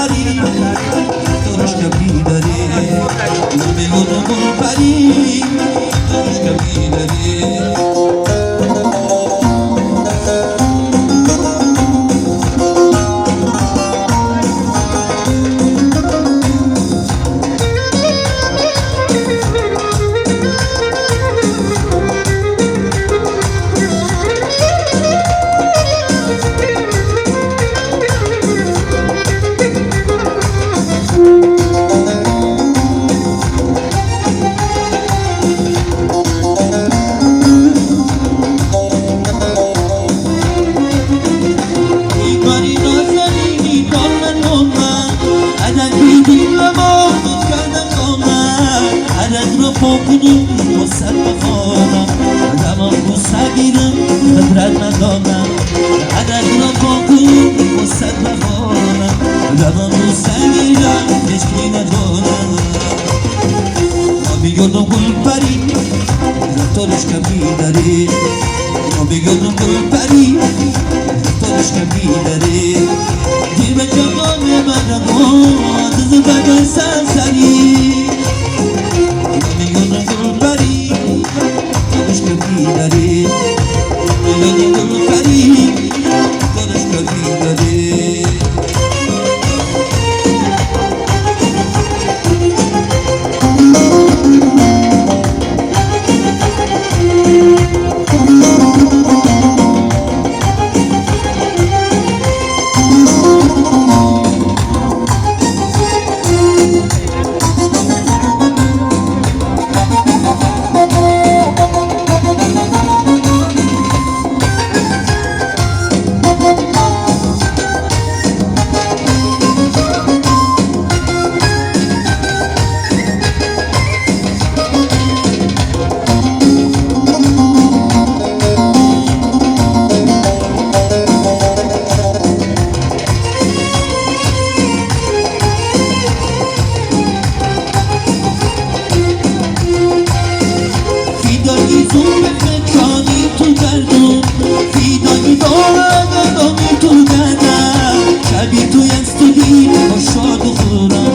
پری دارش کبی داری نمیگم گل پری دارش کبی داری کنیم و سر بخوانم دمام رو سگیرم قدرت ندانم عدد را کنیم و سر بخوانم دمام رو سگیرم هیچکی ندانم میگردم گل پری رفتارش کمی داری میگردم گل پری رفتارش کمی داری دیر به جوان من رماد زبان سرسری داری میگردم گل پری رفتارش کمی داری شبی توی استودی با شاد و خورم